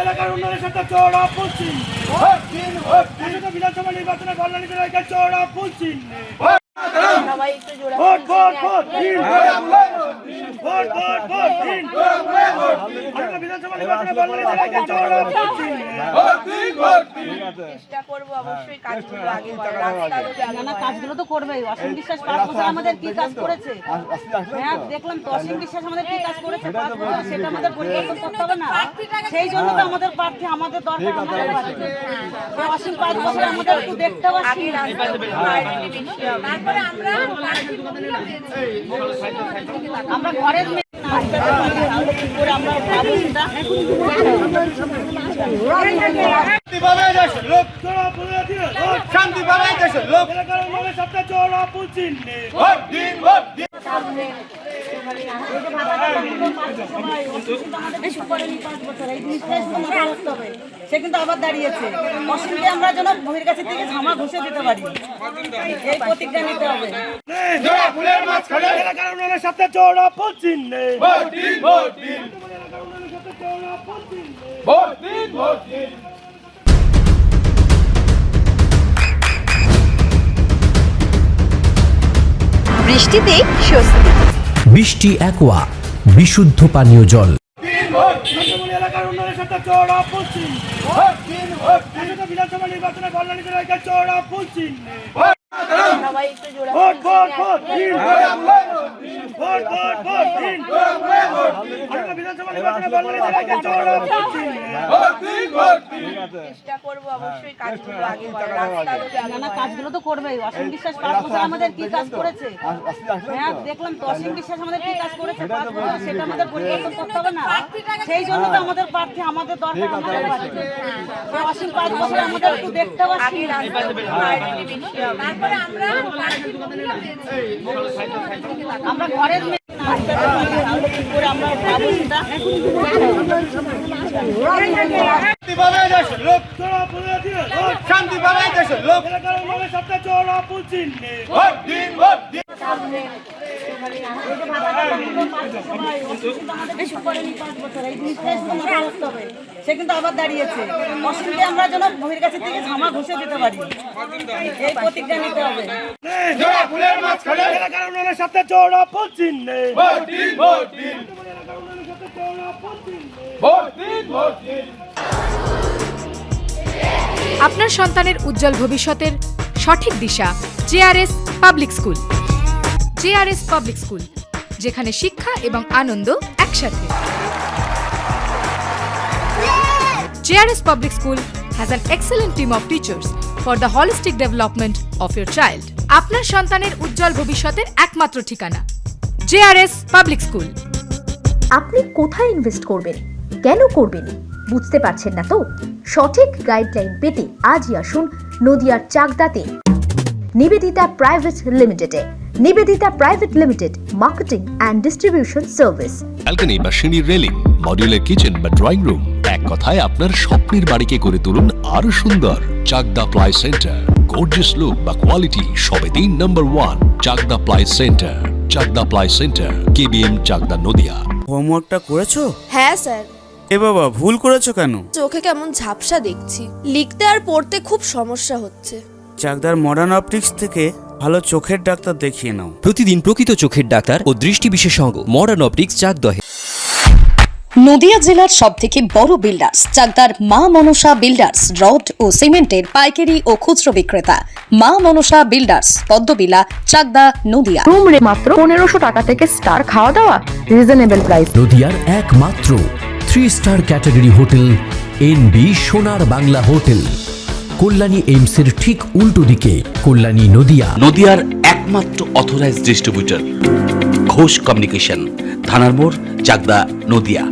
এলাকার উন্নয়নের সাথে চড়া পশ্চিম বিধানসভা নির্বাচনে কল্যাণী এলাকায় চড়া পশ্চিম vote vote vote vote vote vote বিধানসভা নির্বাচনে কল্যাণী এলাকায় চড়া পশ্চিম চেষ্টা করবো অবশ্যই কাজগুলো আগে করার না কাজগুলো তো করবেই। অসীম বিশ্বাস 5 বছর আমাদের কি কাজ করেছে? হ্যাঁ দেখলাম তো অসীম বিশ্বাস আমাদের কি কাজ করেছে 5 বছর, সেটা আমাদের পরিবর্তন করতে হবে না? সেই জন্য তো আমাদের প্রার্থী আমাদের দরকার। আমাদের প্রার্থী অসীম 5 বছর আমাদের একটু দেখতে পাচ্ছি। তারপরে আমরা ঘরের আমরা পাবো সেটা। শান্তি বানাই দেশের লোক এলাকার উন্নয়নের সাথে চড়া পশ্চিম ভোট দিন ভোট দিন সে কিন্তু আবার দাঁড়িয়েছে। অসীমকে আমরা যেন ভূমির কাছে থেকে ধামা ঘুষে দিতে পারি, এই প্রতিজ্ঞা নিতে হবে। এলাকার উন্নয়নের সাথে চড়া পশ্চিম ভোট দিন ভোট দিন ভোট দিন ভোট দিন। বৃষ্টিতে স্বস্তি। বৃষ্টি অ্যাকোয়া বিশুদ্ধ পানীয় জল। এলাকার উন্নয়নের সাথে চড়া পশ্চিম বিধানসভা নির্বাচনে কল্যাণী এলাকায় চড়া পশ্চিম সবাই একটু জোড়া vote vote vote vote vote vote বিধানসভা নির্বাচনে কল্যাণী এলাকায় চড়া পশ্চিম চেষ্টা করবো অবশ্যই কাজগুলো আগে করার না কাজগুলো তো করবেই। অসীম বিশ্বাস 5 বছর আমাদের কি কাজ করেছে? হ্যাঁ দেখলাম তো অসীম বিশ্বাস আমাদের কি কাজ করেছে 5 বছর, সেটা আমাদের পরিবর্তন করতে হবে না? সেই জন্য তো আমাদের প্রার্থী আমাদের দরকার। আমাদের প্রার্থী অসীম 5 বছর আমাদের একটু দেখতে পাচ্ছি। তারপরে আমরা ঘরের আমরা পাবো সেটা। শান্তি বানাই দেশের লোক এলাকার উন্নয়নের সাথে চড়া পশ্চিম ভোট দিন ভোট দিন সে কিন্তু আবার দাঁড়িয়েছে। অসীমকে আমরা যেন ভূমির কাছে থেকে ধামা ঘুষে দিতে পারি, এই প্রতিজ্ঞা নিতে হবে। এলাকার উন্নয়নের সাথে চড়া পশ্চিম ভোট দিন ভোট দিন ভোট দিন ভোট দিন। আপনার সন্তানের উজ্জ্বল ভবিষ্যতের সঠিক দিশা JRS public school. JRS public school, যেখানে শিক্ষা এবং আনন্দ একসাথে। JRS public school has an excellent team of teachers for the holistic development of your child. আপনার সন্তানের উজ্জ্বল ভবিষ্যতের একমাত্র ঠিকানা জেআরএস পাবলিক স্কুল। আপনি কোথায় ইনভেস্ট করবেন, কেন করবেন বুঝতে পারছেন না তো? সঠিক গাইডলাইন পেতে আজই আসুন নদিয়ার চাকদাতে নিবেদিতা প্রাইভেট লিমিটেডে। Nivedita private limited, marketing and distribution service. Balcony বা সিঁড়ির রেলিং, মডিউলার কিচেন বা ড্রয়িং রুম, এক কথায় আপনার স্বপ্নের বাড়িকে করে তুলুন আরো সুন্দর। Chakdah ply centre, gorgeous look বা কোয়ালিটি সবে 3 number 1 Chakdah ply centre. Chakdah ply centre, KBM, Chakdah, Nadia. হোমওয়ার্কটা করেছো? হ্যাঁ স্যার। এ বাবা, ভুল করেছো কেন? চোখে কেমন ঝাপসা দেখছি, লিখতে আর পড়তে খুব সমস্যা হচ্ছে। চাকদার মডার্ন অপটিক্স থেকে ভালো চোখের ডাক্তার দেখিয়ে নাও। প্রতিদিন প্রকৃত চোখের ডাক্তার ও দৃষ্টি বিশেষজ্ঞ মডার্ন অপটিক্স চাকদহে। নদিয়া জেলার সবথেকে বড় বিল্ডার্স চাকদার মা মনসা বিল্ডার্স, রড ও সিমেন্টের পাইকারি ও খুচরো বিক্রেতা। মা মনসা বিল্ডার্স, পদ্মবিলা, চাকদা, নদিয়া। রুম রে মাত্র 1500 টাকা থেকে স্টার, খাওয়া দাওয়া রিজনেবল প্রাইস। নদিয়ার একমাত্র 3 স্টার ক্যাটাগরি হোটেল এনবি সোনার বাংলা হোটেল, কল্যাণী এইমসের ঠিক উল্টো দিকে, কল্যাণী, নদিয়া। নদিয়ার একমাত্র অথরাইজড ডিস্ট্রিবিউটর ঘোষ কমিউনিকেশন, থানার মোড়, চাকদা, নদিয়া।